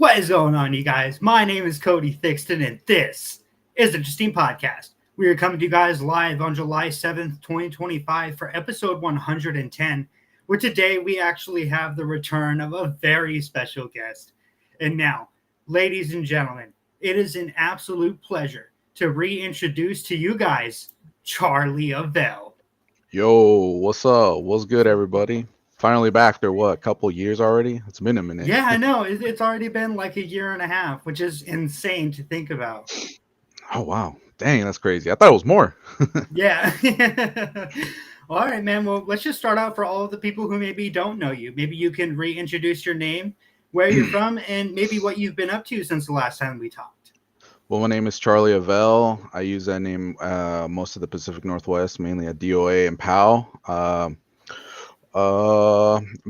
What is going on, you guys? My name is Cody Thixton, and this is the Justine Podcast. We are coming to you guys live on July 7th, 2025 for episode 110, where today we actually have the return of a very special guest. And now, ladies and gentlemen, it is an absolute pleasure to reintroduce to you guys CHARLY AVELL. Yo, what's up? What's good, everybody? Finally back after what, a couple years already? It's been a minute. Yeah, I know. It's already been like a year and a half, which is insane to think about. Oh, wow. Dang, that's crazy. I thought it was more. Yeah. All right, man. Well, let's just start out for all of the people who maybe don't know you. Maybe you can reintroduce your name, where you're from, and maybe what you've been up to since the last time we talked. Well, my name is CHARLY AVELL. I use that name most of the Pacific Northwest, mainly at DOA and POW.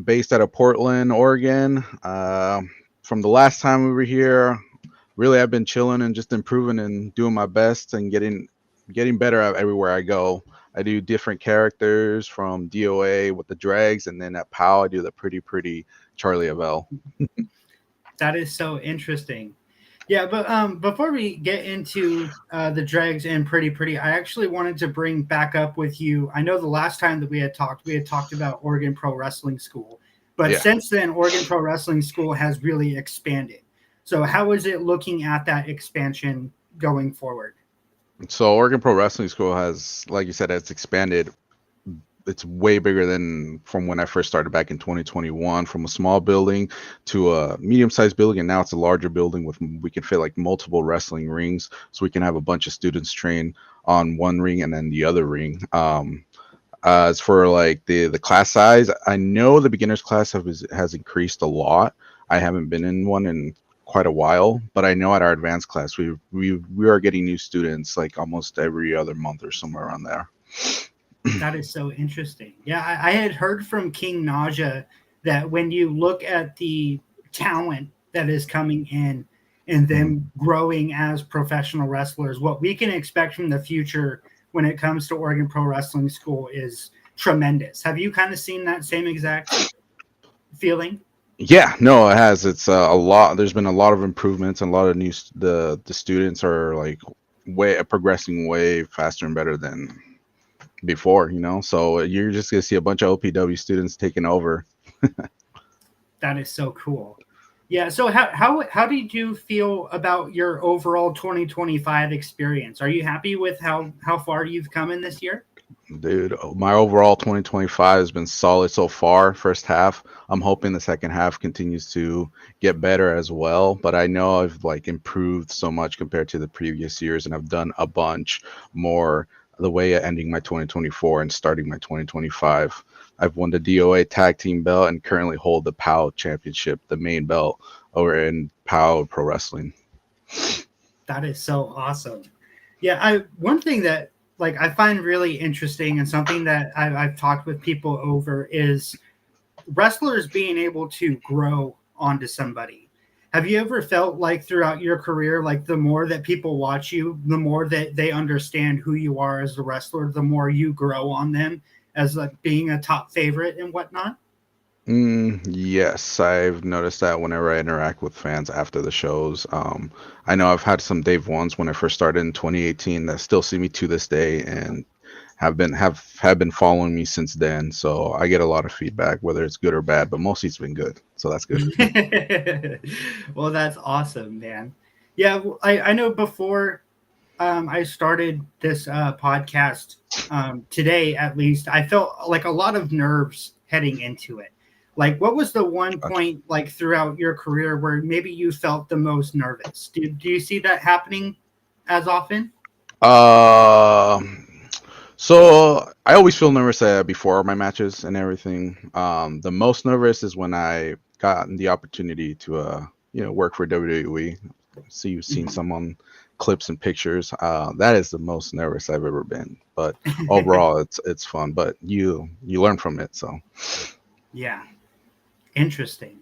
Based out of Portland, Oregon. From the last time we were here, really I've been chilling and just improving and doing my best and getting better at everywhere I go. I do different characters from DOA with the drags, and then at POW I do the pretty CHARLY AVELL. That is so interesting. Yeah, but before we get into the dregs and pretty, I actually wanted to bring back up with you. I know the last time that we had talked about Oregon Pro Wrestling School, but since then, Oregon Pro Wrestling School has really expanded. So how is it looking at that expansion going forward? So Oregon Pro Wrestling School has, like you said, it's expanded. It's way bigger than from when I first started back in 2021, from a small building to a medium-sized building, and now it's a larger building with we can fit like multiple wrestling rings, so we can have a bunch of students train on one ring and then the other ring. As for like the class size, I know the beginners class has increased a lot. I haven't been in one in quite a while, but I know at our advanced class we are getting new students like almost every other month or somewhere around there. That is so interesting. Yeah, I had heard from King Naja that when you look at the talent that is coming in and them growing as professional wrestlers, what we can expect from the future when it comes to Oregon Pro Wrestling School is tremendous. Have you kind of seen that same exact feeling? Yeah, no, it has. It's a lot. There's been a lot of improvements, and a lot of new. The students are like progressing way faster and better than before, so you're just gonna see a bunch of OPW students taking over. That is so cool. Yeah, so how did you feel about your overall 2025 experience? Are you happy with how far you've come in this year? Dude, my overall 2025 has been solid so far. First half, I'm hoping the second half continues to get better as well, but I know I've like improved so much compared to the previous years, and I've done a bunch more the way of ending my 2024 and starting my 2025. I've won the DOA tag team belt and currently hold the POW championship, the main belt over in POW Pro Wrestling. That is so awesome. Yeah, one thing that like I find really interesting and something that I've talked with people over is wrestlers being able to grow onto somebody. Have you ever felt like throughout your career, like the more that people watch you, the more that they understand who you are as a wrestler, the more you grow on them as like being a top favorite and whatnot? Yes, I've noticed that whenever I interact with fans after the shows. I know I've had some Dave ones when I first started in 2018 that still see me to this day and have been following me since then. So I get a lot of feedback, whether it's good or bad, but mostly it's been good. So that's good. Well, that's awesome, man. Yeah, I know before I started this podcast today, at least, I felt like a lot of nerves heading into it. Like, what was the one point like throughout your career where maybe you felt the most nervous? Do you see that happening as often? So I always feel nervous before my matches and everything. The most nervous is when I got the opportunity to work for WWE. So you've seen some on clips and pictures. That is the most nervous I've ever been. But overall, it's fun. But you learn from it. So yeah, interesting.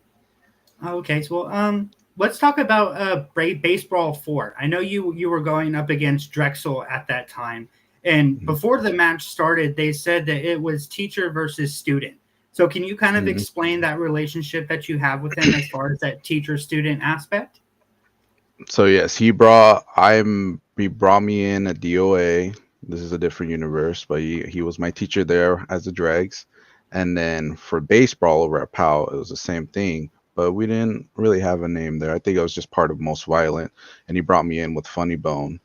Okay, so let's talk about Baseball 4. I know you were going up against Drexel at that time, and before the match started, they said that it was teacher versus student. So can you kind of Mhm. explain that relationship that you have with him as far as that teacher-student aspect? So yes, he brought me in at DOA. This is a different universe, but he was my teacher there as the Dregs. And then for baseball over at PAL, it was the same thing, but we didn't really have a name there. I think I was just part of Most Violent, and he brought me in with Funny Bone.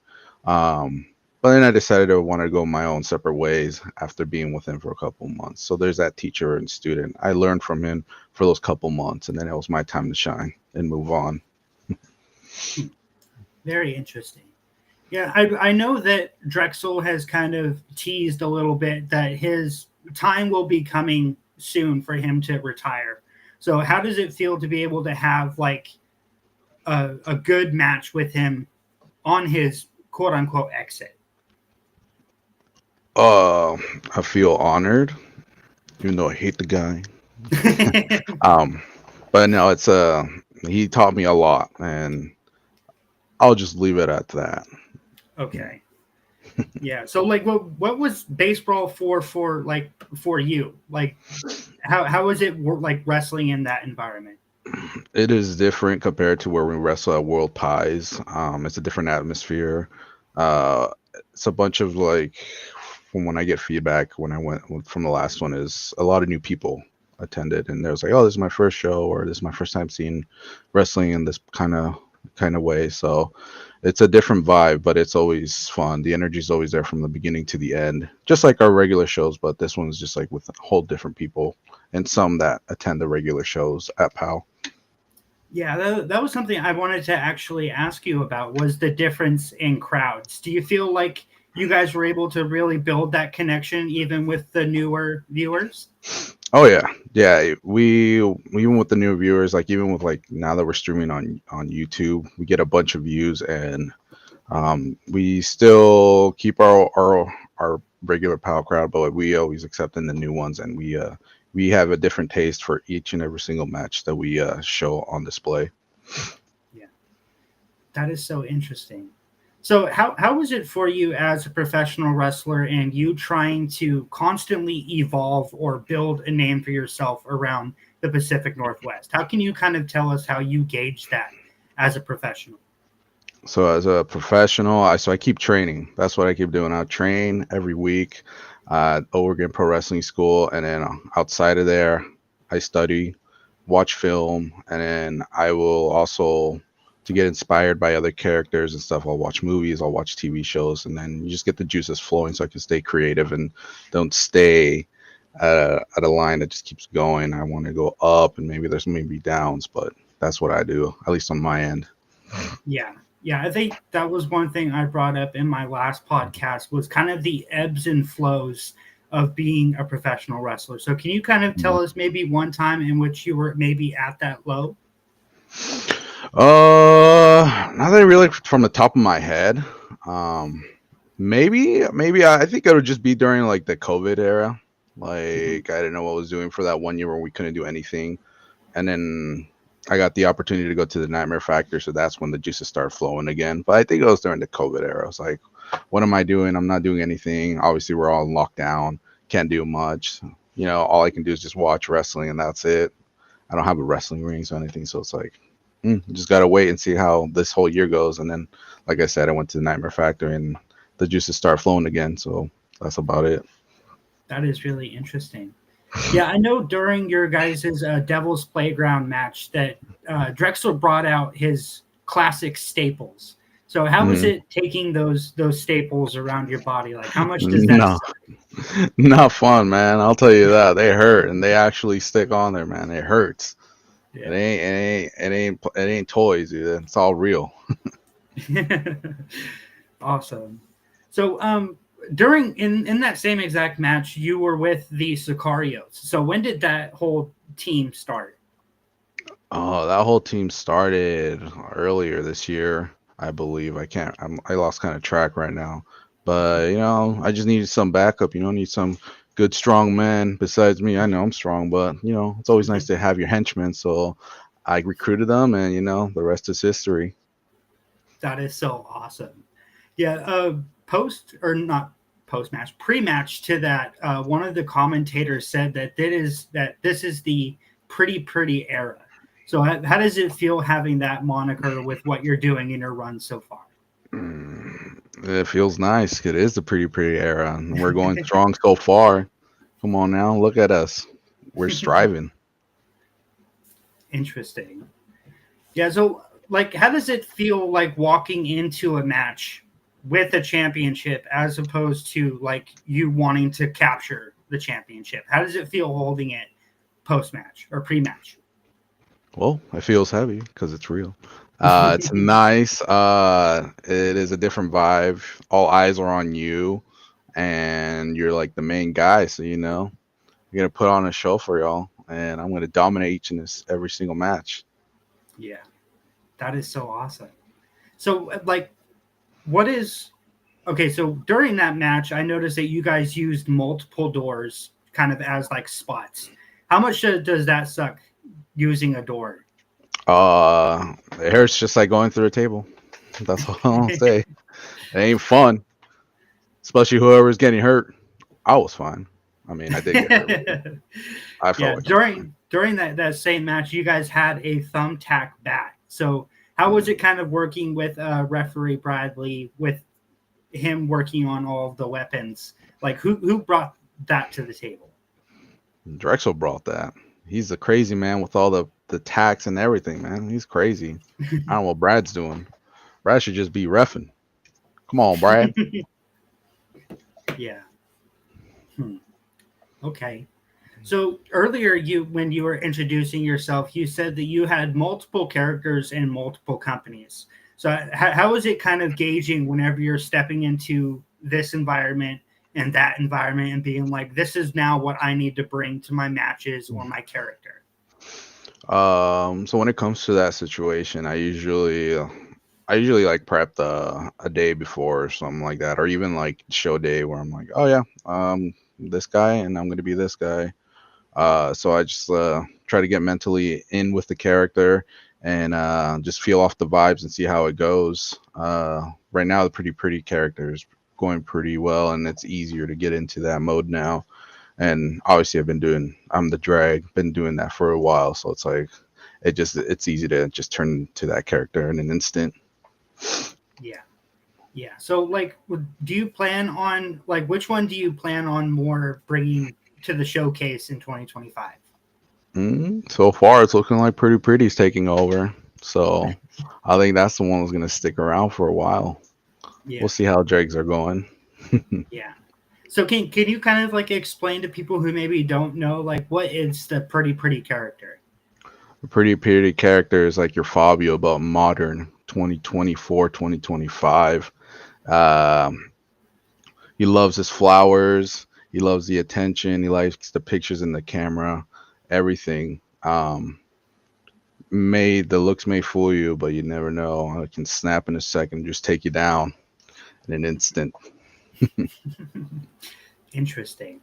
Um, but then I decided I wanted to go my own separate ways after being with him for a couple months. So there's that teacher and student. I learned from him for those couple months, and then it was my time to shine and move on. Hmm, very interesting. Yeah, I know that Drexel has kind of teased a little bit that his time will be coming soon for him to retire. So how does it feel to be able to have like a good match with him on his quote unquote exit? Uh, I feel honored, even though I hate the guy. Um, but no, he taught me a lot, and I'll just leave it at that. Okay. Yeah. So like what was baseball for you? Like how was it like wrestling in that environment? It is different compared to where we wrestle at World Ties. It's a different atmosphere. Uh, it's a bunch of like, from when I get feedback when I went from the last one, is a lot of new people attended, and there's like, oh, this is my first show, or this is my first time seeing wrestling in this kind of way. So it's a different vibe, but it's always fun. The energy is always there from the beginning to the end, just like our regular shows. But this one's just like with whole different people, and some that attend the regular shows at PAL. Yeah, that was something I wanted to actually ask you about was the difference in crowds. Do you feel like you guys were able to really build that connection even with the newer viewers? Oh yeah, yeah. We even with the new viewers, like even with like now that we're streaming on YouTube, we get a bunch of views, and we still keep our regular PAL crowd, but we always accept in the new ones, and we have a different taste for each and every single match that we show on display. Yeah, that is so interesting. So how was it for you as a professional wrestler and you trying to constantly evolve or build a name for yourself around the Pacific Northwest? How can you kind of tell us how you gauge that as a professional? So as a professional, I keep training. That's what I keep doing. I train every week at Oregon Pro Wrestling School, and then outside of there, I study, watch film, and then I will also, to get inspired by other characters and stuff, I'll watch movies, I'll watch TV shows, and then you just get the juices flowing so I can stay creative and don't stay at a line that just keeps going. I want to go up, and maybe downs, but that's what I do, at least on my end. Yeah. Yeah, I think that was one thing I brought up in my last podcast was kind of the ebbs and flows of being a professional wrestler. So can you kind of tell us maybe one time in which you were maybe at that low? Not that really from the top of my head. Um, maybe I think it would just be during like the COVID era. Mhm. Like I didn't know what I was doing for that one year where we couldn't do anything, and then I got the opportunity to go to the Nightmare Factory, so that's when the juices started flowing again. But I think it was during the COVID era. I was like, what am I doing? I'm not doing anything. Obviously, we're all in lockdown. Can't do much. All I can do is just watch wrestling, and that's it. I don't have a wrestling ring or anything, so it's like, just gotta wait and see how this whole year goes. And then, like I said, I went to the Nightmare Factory, and the juices start flowing again. So that's about it. That is really interesting. Yeah, I know during your guys' Devil's Playground match that Drexel brought out his classic staples. So how was Hmm. it taking those staples around your body? Like how much does that No, suck? not fun, man. I'll tell you that they hurt, and they actually stick on there, man. It hurts. Yeah. It ain't toys, dude. It's all real. Awesome. So during in that same exact match, you were with the Sicarios. So when did that whole team start? Oh, that whole team started earlier this year, I believe. I lost kind of track right now. But, I just needed some backup, need some good strong men besides me. I know I'm strong, but, it's always nice to have your henchmen. So I recruited them, and, the rest is history. That is so awesome. Yeah, post or not post-match, pre-match to that, one of the commentators said that this is the pretty era. So how does it feel having that moniker with what you're doing in your run so far? It feels nice. It is the pretty era, and we're going strong so far. Come on now, look at us. We're striving. Interesting. Yeah, so like how does it feel like walking into a match with a championship as opposed to like you wanting to capture the championship? How does it feel holding it post-match or pre-match? Well, it feels heavy because it's real. It's nice. It is a different vibe. All eyes are on you, and you're like the main guy. So you're gonna put on a show for y'all, and I'm gonna dominate each and every single match. Yeah, that is so awesome. So like, what is okay? So during that match, I noticed that you guys used multiple doors, kind of as like spots. How much does that suck using a door? It hurts just like going through a table. That's all I'll say. It ain't fun, especially whoever's getting hurt. I was fine. I mean, I did get hurt. I felt like during that same match, you guys had a thumbtack bat. So how was it kind of working with referee Bradley with him working on all of the weapons? Like who brought that to the table? Drexel brought that. He's a crazy man with all the tacks and everything, man. He's crazy. I don't know what Brad's doing. Brad should just be reffing. Come on, Brad. Yeah. Okay. So earlier, when you were introducing yourself, you said that you had multiple characters in multiple companies. So how is it kind of gauging whenever you're stepping into this environment and that environment and being like, this is now what I need to bring to my matches or my character? So when it comes to that situation, I usually like prep a day before or something like that, or even like show day where I'm like, oh yeah, this guy and I'm gonna be this guy. So I just try to get mentally in with the character and just feel off the vibes and see how it goes. Right now, the pretty character is going pretty well, and it's easier to get into that mode now. And obviously, I'm the drag, been doing that for a while, so it's like it's easy to just turn to that character in an instant. Yeah. So like, do you plan on like which one do you plan on more bringing to the showcase in 2025? So far, it's looking like pretty's taking over. So I think that's the one that's gonna stick around for a while. Yeah. We'll see how dregs are going. Yeah. So can you kind of like explain to people who maybe don't know like what is the pretty character? The pretty character is like your Fabio about modern 2024, 2025. He loves his flowers. He loves the attention. He likes the pictures in the camera, everything. The looks may fool you, but you never know. It can snap in a second, just take you down in an instant. Interesting.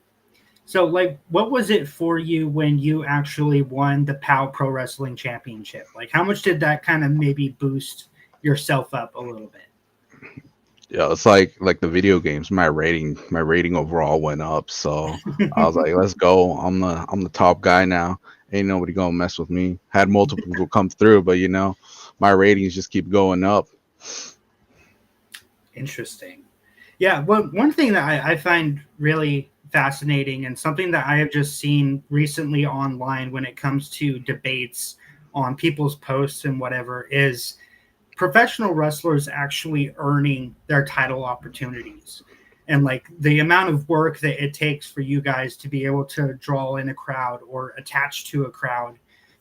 So, like, what was it for you when you actually won the POW Pro Wrestling Championship? Like, how much did that kind of maybe boost yourself up a little bit? Yeah, it's like the video games. My rating overall went up, so I was like, let's go. I'm the top guy now. Ain't nobody gonna mess with me. Had multiple people come through, but my ratings just keep going up. Interesting. Yeah, one thing that I find really fascinating and something that I have just seen recently online when it comes to debates on people's posts and whatever is professional wrestlers actually earning their title opportunities. And like the amount of work that it takes for you guys to be able to draw in a crowd or attach to a crowd,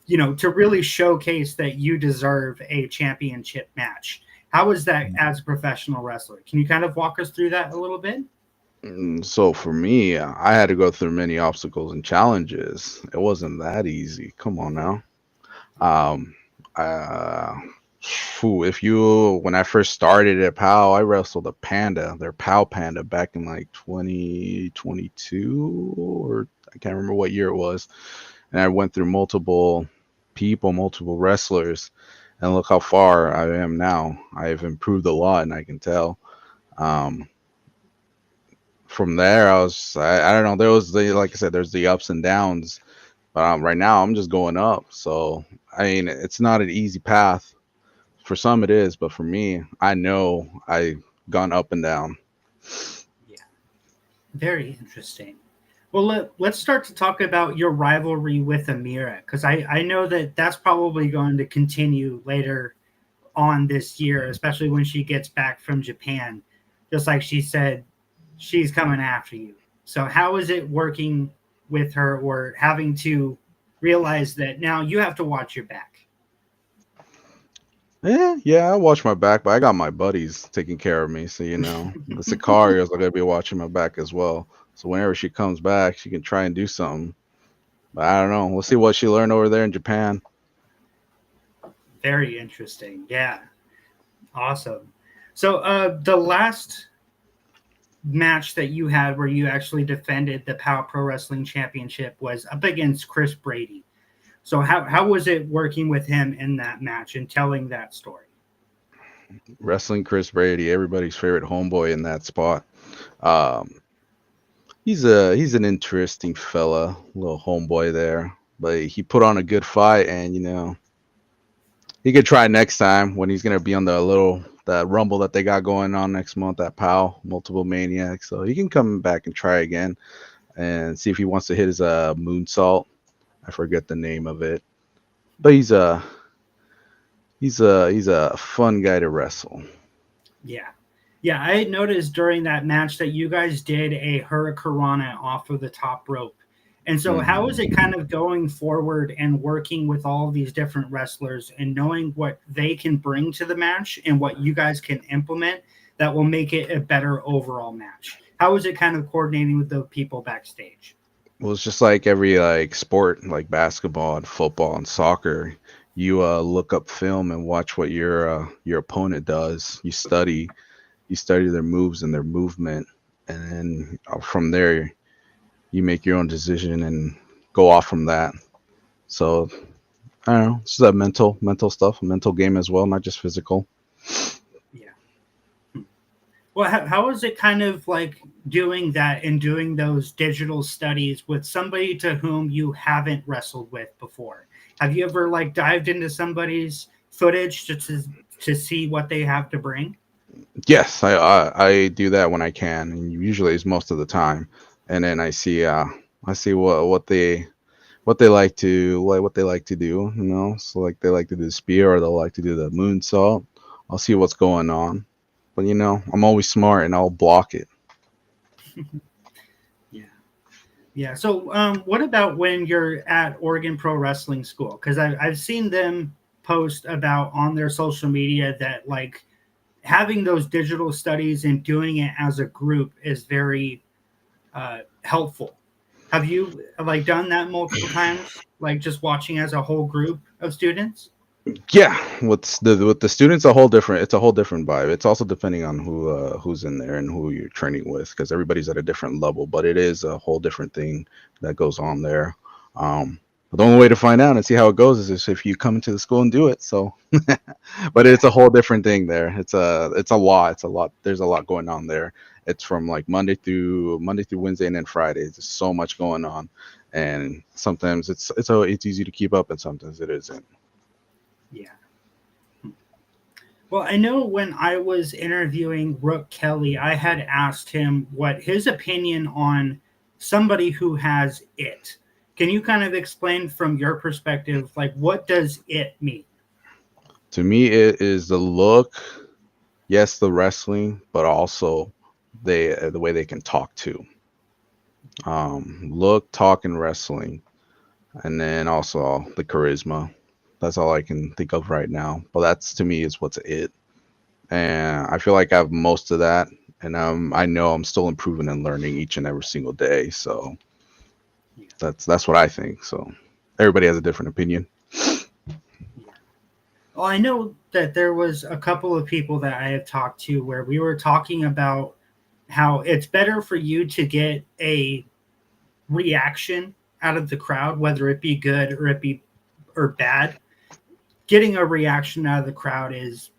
to really showcase that you deserve a championship match. How is that as a professional wrestler? Can you kind of walk us through that a little bit? So for me, I had to go through many obstacles and challenges. It wasn't that easy. Come on now. Um, when I first started at POW, I wrestled a panda, their POW panda, back in like 2022, or I can't remember what year it was. And I went through multiple wrestlers, and look how far I am now. I've improved a lot, and I can tell. from there, I don't know. There was like I said, there's the ups and downs. But right now, I'm just going up. So I mean, it's not an easy path. For some, it is, but for me, I know I've gone up and down. Yeah, very interesting. Well, let's start to talk about your rivalry with Amira, because I know that that's probably going to continue later on this year, especially when she gets back from Japan. Just like she said, she's coming after you. So how is it working with her, or having to realize that now you have to watch your back? Yeah, I watch my back, but I got my buddies taking care of me. So the Sicarios are gonna be watching my back as well. So whenever she comes back, she can try and do something. But I don't know. We'll see what she learned over there in Japan. Very interesting. Yeah. Awesome. So the last match that you had where you actually defended the Power Pro Wrestling Championship was up against Chris Brady. So how was it working with him in that match and telling that story? Wrestling Chris Brady, everybody's favorite homeboy in that spot. Um, he's an interesting fella, little homeboy there. But he put on a good fight, and he could try next time when he's gonna be on that rumble that they got going on next month at POW, multiple maniacs. So he can come back and try again and see if he wants to hit his moonsault. I forget the name of it, but he's a fun guy to wrestle. Yeah. Yeah, I had noticed during that match that you guys did a hurricanrana off of the top rope. And so how is it kind of going forward and working with all of these different wrestlers and knowing what they can bring to the match and what you guys can implement that will make it a better overall match? How is it kind of coordinating with the people backstage? Well, it's just like every sport, like basketball and football and soccer. You look up film and watch what your opponent does. You study their moves and their movement, and then from there you make your own decision and go off from that. So I don't know. It's just that mental stuff, mental game as well, not just physical. Yeah. Well, how is it kind of like doing that and doing those digital studies with somebody to whom you haven't wrestled with before? Have you ever like dived into somebody's footage to see what they have to bring? Yes, I do that when I can, and usually it's most of the time. And then I see what they like to what they like to do. So like they like to do the spear or they like to do the moonsault. I'll see what's going on, but I'm always smart and I'll block it. Yeah. Yeah. So, what about when you're at Oregon Pro Wrestling School? Because I've seen them post about on their social media that like having those digital studies and doing it as a group is very helpful. Have you like done that multiple times? Like just watching as a whole group of students? Yeah, with the students, a whole different. It's a whole different vibe. It's also depending on who's in there and who you're training with, because everybody's at a different level. But it is a whole different thing that goes on there. But the only way to find out and see how it goes is if you come into the school and do it. So, but it's a whole different thing there. It's a lot. It's a lot. There's a lot going on there. It's from like Monday through Wednesday and then Friday. There's so much going on, and sometimes it's easy to keep up, and sometimes it isn't. Yeah. Well, I know when I was interviewing Rook Kelly, I had asked him what his opinion on somebody who has it. Can you kind of explain from your perspective, like what does it mean? To me, it is the look, yes, the wrestling, but also the way they can talk too. Look, talk, and wrestling, and then also the charisma. That's all I can think of right now. But that's to me is what's it, and I feel like I have most of that, and I know I'm still improving and learning each and every single day. So that's what I think. So everybody has a different opinion. Yeah. Well, I know that there was a couple of people that I have talked to where we were talking about how it's better for you to get a reaction out of the crowd, whether it be good or bad. Getting a reaction out of the crowd is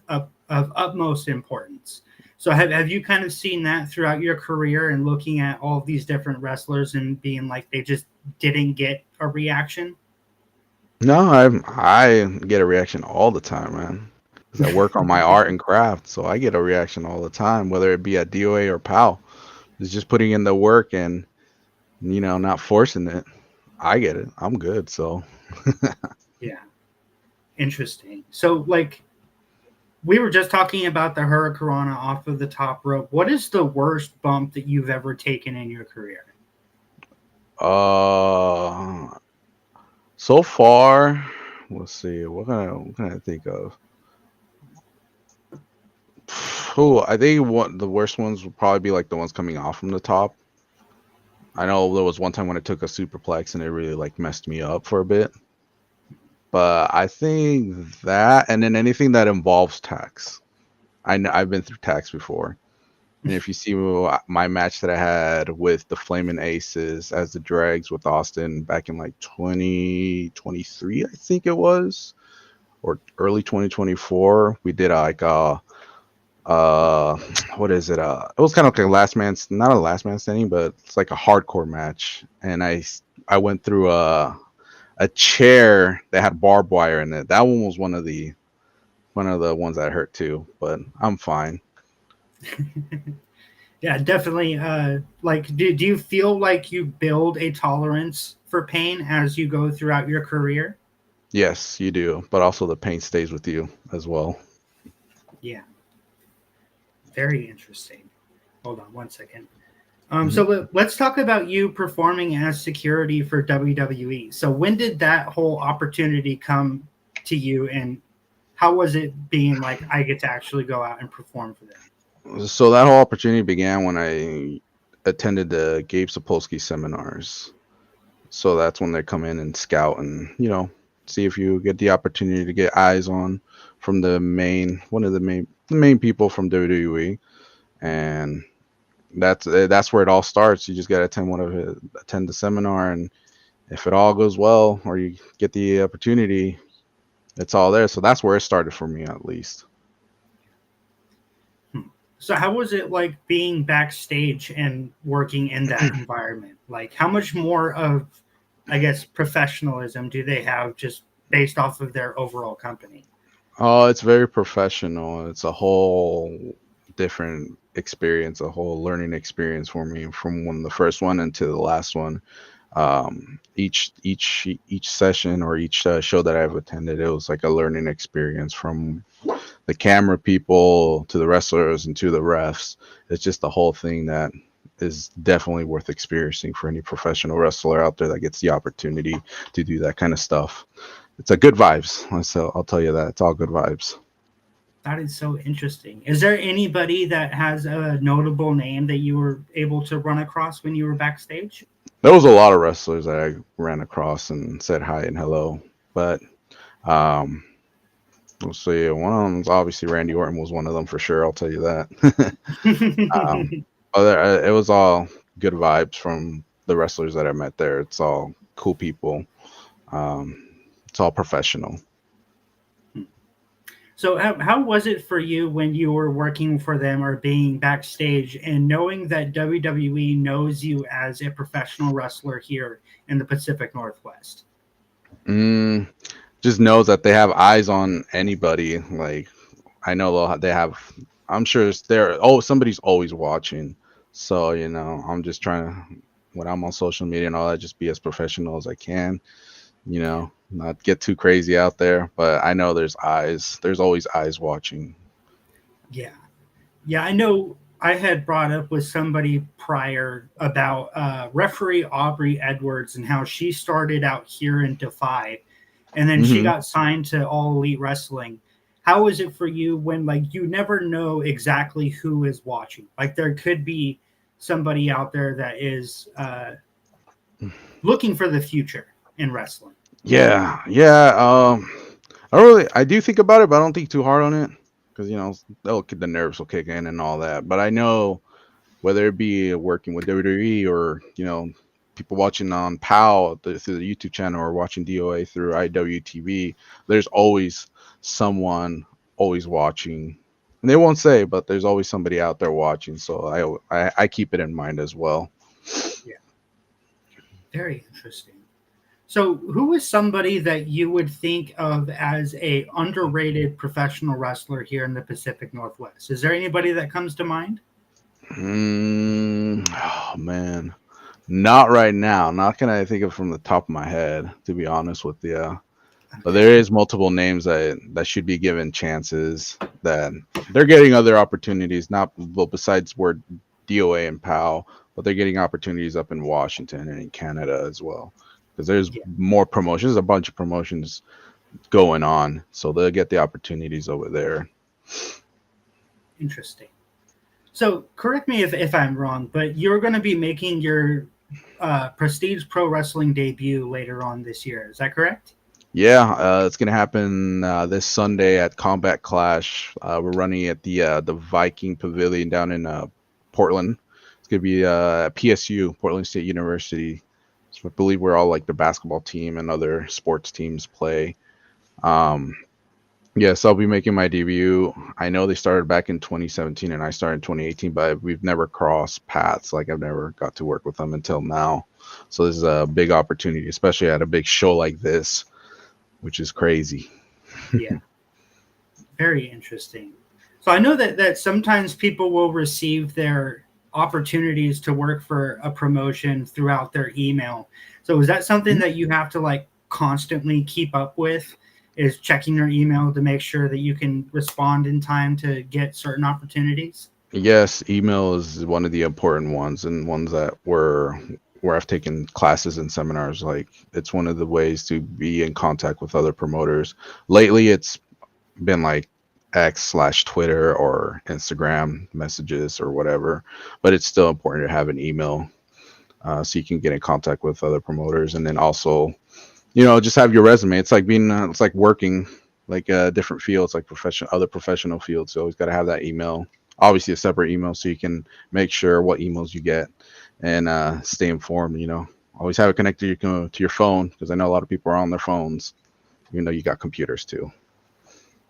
of utmost importance. So have you kind of seen that throughout your career and looking at all of these different wrestlers and being like they just didn't get a reaction? No, I get a reaction all the time, man. Because I work on my art and craft, so I get a reaction all the time, whether it be at DOA or PAL. It's just putting in the work and not forcing it. I get it. I'm good. So Yeah. Interesting. So like we were just talking about the Hurricanrana off of the top rope. What is the worst bump that you've ever taken in your career? So far, let's see. What can I think of? Oh, I think the worst ones would probably be like the ones coming off from the top. I know there was one time when I took a superplex and it really like messed me up for a bit. But I think that, and then anything that involves tax. I've been through tax before. And if you see my match that I had with the Flamin' Aces as the Dregs with Austin back in like 2023, I think it was, or early 2024, we did like what is it? It was kind of like a not a last man standing, but it's like a hardcore match. And I went through a chair that had barbed wire in it. That one was one of the ones that hurt too, but I'm fine. Yeah, definitely. Like, do you feel like you build a tolerance for pain as you go throughout your career? Yes, you do, but also the pain stays with you as well. Yeah, very interesting. Hold on one second. Mm-hmm. So let's talk about you performing as security for WWE. So when did that whole opportunity come to you, and how was it being like, I get to actually go out and perform for them? So that whole opportunity began when I attended the Gabe Sapolsky seminars. So that's when they come in and scout and see if you get the opportunity to get eyes on from one of the main people from WWE, and that's where it all starts. You just got to attend the seminar, and if it all goes well or you get the opportunity, it's all there. So that's where it started for me, at least. So how was it like being backstage and working in that environment? Like how much more of, I guess, professionalism do they have just based off of their overall company? Oh, it's very professional. It's a whole different experience, a whole learning experience for me from the first one into the last one. Each session or each show that I've attended, it was like a learning experience from the camera people to the wrestlers and to the refs. It's just the whole thing that is definitely worth experiencing for any professional wrestler out there that gets the opportunity to do that kind of stuff. It's a good vibes. So I'll tell you that it's all good vibes. That is so interesting. Is there anybody that has a notable name that you were able to run across when you were backstage? There was a lot of wrestlers that I ran across and said hi and hello, but we'll see. One of them is obviously Randy Orton was one of them for sure. I'll tell you that. It was all good vibes from the wrestlers that I met there. It's all cool people. It's all professional. So how was it for you when you were working for them or being backstage and knowing that WWE knows you as a professional wrestler here in the Pacific Northwest? Just knows that they have eyes on anybody. Like I know they have. I'm sure somebody's always watching. So I'm just trying to, when I'm on social media and all that, just be as professional as I can. Not get too crazy out there, but I know there's eyes. There's always eyes watching. Yeah. Yeah, I know I had brought up with somebody prior about referee Aubrey Edwards and how she started out here in Defy, and then she got signed to All Elite Wrestling. How is it for you when like you never know exactly who is watching? Like there could be somebody out there that is looking for the future in wrestling. Yeah. I do think about it, but I don't think too hard on it because the nerves will kick in and all that. But I know whether it be working with WWE or people watching on PAL through the YouTube channel or watching DOA through IWTV, there's always someone always watching And they won't say, but there's always somebody out there watching. So I keep it in mind as well. Yeah. Very interesting. So, who is somebody that you would think of as a underrated professional wrestler here in the Pacific Northwest? Is there anybody that comes to mind? Oh man, not right now. Not gonna think of from the top of my head, to be honest with you. But there is multiple names that should be given chances. That they're getting other opportunities, not well besides where DOA and POW, but they're getting opportunities up in Washington and in Canada as well. Because there's Yeah. more promotions, a bunch of promotions going on, so they'll get the opportunities over there. Interesting. So, correct me if I'm wrong, but you're going to be making your Prestige Pro Wrestling debut later on this year. Is that correct? Yeah, it's gonna happen this Sunday at Combat Clash. We're running at the Viking Pavilion down in Portland. It's gonna be PSU, Portland State University. So I believe we're all like the basketball team and other sports teams play. Um, yes, I'll be making my debut. I know they started back in 2017 and I started in 2018, but we've never crossed paths. Like I've never got to work with them until now. So this is a big opportunity, especially at a big show like this, which is crazy. Yeah. Very interesting. So I know that sometimes people will receive their opportunities to work for a promotion throughout their email. So is that something that you have to like constantly keep up with? Is checking your email to make sure that you can respond in time to get certain opportunities? Yes, email is one of the important ones and ones that where I've taken classes and seminars. Like it's one of the ways to be in contact with other promoters. Lately, it's been like X/Twitter or Instagram messages or whatever, but it's still important to have an email so you can get in contact with other promoters, and then also, just have your resume. It's like being, it's like working like different fields, like other professional fields. So always got to have that email, obviously a separate email, so you can make sure what emails you get and stay informed. Always have it connected to your phone, because I know a lot of people are on their phones. You got computers too.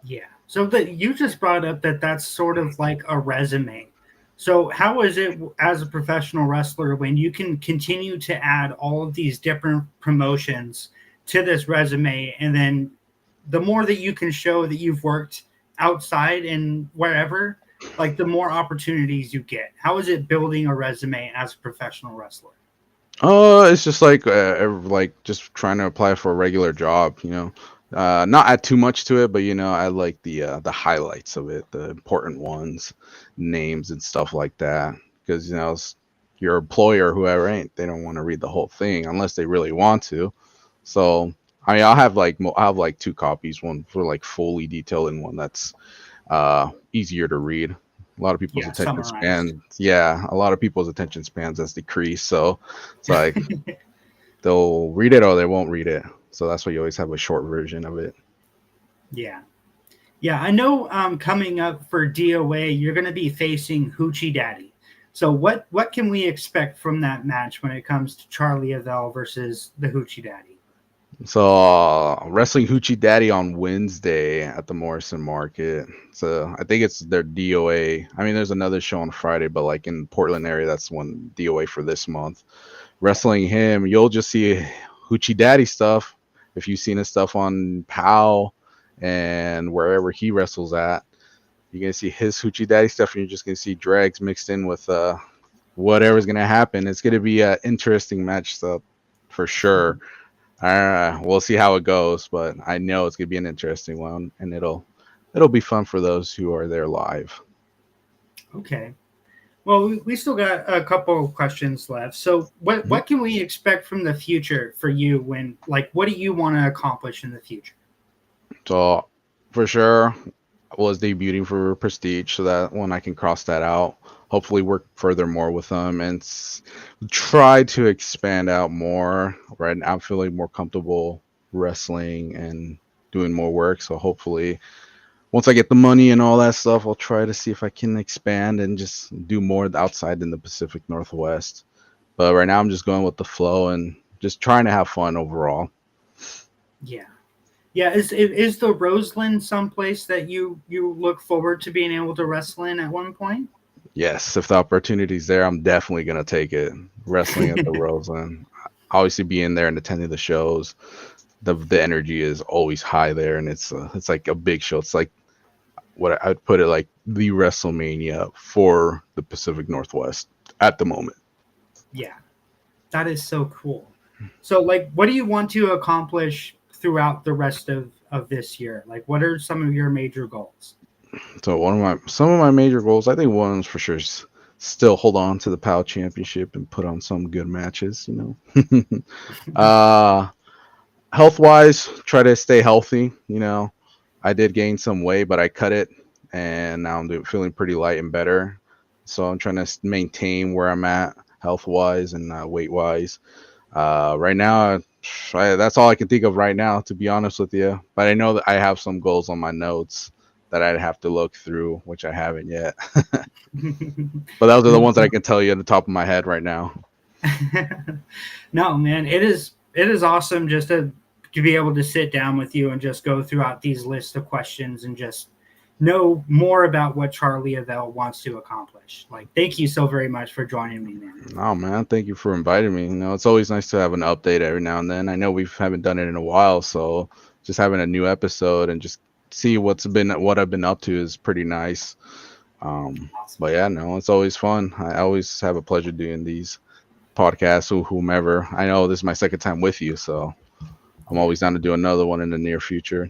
Yeah. So that you just brought up that's sort of like a resume. So how is it as a professional wrestler when you can continue to add all of these different promotions to this resume, and then the more that you can show that you've worked outside and wherever, like the more opportunities you get. How is it building a resume as a professional wrestler? It's just like just trying to apply for a regular job. Not add too much to it, but I like the highlights of it, the important ones, names and stuff like that. Because your employer, or whoever, they don't want to read the whole thing unless they really want to. So I mean, I'll have like two copies, one for like fully detailed and one that's easier to read. A lot of people's Yeah, attention summarized. span, yeah, a lot of people's attention spans has decreased. So it's like they'll read it or they won't read it. So that's why you always have a short version of it. Yeah. Yeah, I know coming up for DOA, you're going to be facing Hoochie Daddy. So what can we expect from that match when it comes to Charlie Avell versus the Hoochie Daddy? So wrestling Hoochie Daddy on Wednesday at the Morrison Market. So I think it's their DOA. I mean, there's another show on Friday, but like in Portland area, that's one DOA for this month. Wrestling him, you'll just see Hoochie Daddy stuff. If you've seen his stuff on POW and wherever he wrestles at, you're gonna see his Hoochie Daddy stuff, and you're just gonna see drags mixed in with whatever's gonna happen. It's gonna be an interesting match stuff for sure. We'll see how it goes, but I know it's gonna be an interesting one, and it'll be fun for those who are there live. Okay. Well, we still got a couple of questions left. So what can we expect from the future for you when, like, what do you want to accomplish in the future? So for sure, I was debuting for Prestige, so that one I can cross that out. Hopefully, work furthermore with them and try to expand out more. Right now, I'm feeling more comfortable wrestling and doing more work. So hopefully, once I get the money and all that stuff, I'll try to see if I can expand and just do more outside in the Pacific Northwest. But right now, I'm just going with the flow and just trying to have fun overall. Yeah. Yeah, is the Roseland someplace that you look forward to being able to wrestle in at one point? Yes, if the opportunity's there, I'm definitely gonna take it. Wrestling at the Roseland, obviously being there and attending the shows, the energy is always high there, and it's like a big show. It's like what I'd put it like the WrestleMania for the Pacific Northwest at the moment. Yeah, that is so cool. So, like, what do you want to accomplish throughout the rest of this year? Like, what are some of your major goals? So some of my major goals, I think one's for sure is still hold on to the PAL championship and put on some good matches, you know. uh Health wise, try to stay healthy, you know. I did gain some weight, but I cut it and now feeling pretty light and better. So I'm trying to maintain where I'm at health wise and weight wise. Right now, that's all I can think of right now, to be honest with you. But I know that I have some goals on my notes that I'd have to look through, which I haven't yet. But those are the ones that I can tell you at the top of my head right now. No, man, it is awesome just to be able to sit down with you and just go throughout these lists of questions and just know more about what Charlie Avell wants to accomplish. Like, thank you so very much for joining me, man. Oh man, thank you for inviting me. You know, it's always nice to have an update every now and then. I know we haven't done it in a while, so just having a new episode and just see what I've been up to is pretty nice. Awesome. But yeah, no, it's always fun. I always have a pleasure doing these podcasts or whomever. I know this is my second time with you, so I'm always down to do another one in the near future.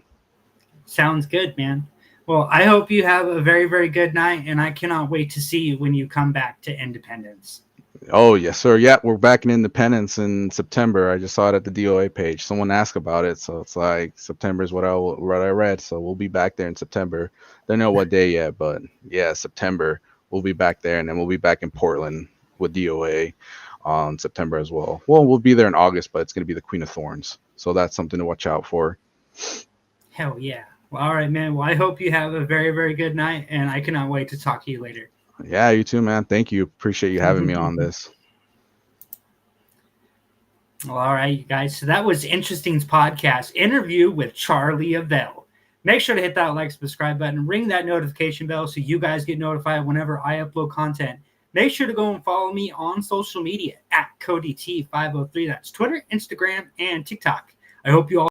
Sounds good, man. Well, I hope you have a very, very good night, and I cannot wait to see you when you come back to Independence. Oh yes, sir. Yeah, we're back in Independence in September. I just saw it at the DOA page. Someone asked about it, so it's like September is what I read. So we'll be back there in September. Don't know what day yet, but yeah, September we'll be back there, and then we'll be back in Portland with DOA on September as well. Well, we'll be there in August, but it's going to be the Queen of Thorns, so that's something to watch out for. Hell yeah. Well, all right, man. Well, I hope you have a very, very good night, and I cannot wait to talk to you later. Yeah, you too, man. Thank you. Appreciate you having me on this. Well, all right, you guys. So that was Interesting's podcast interview with Charlie Avell. Make sure to hit that like, subscribe button, ring that notification bell so you guys get notified whenever I upload content. Make sure to go and follow me on social media at CodyT503. That's Twitter, Instagram, and TikTok. I hope you all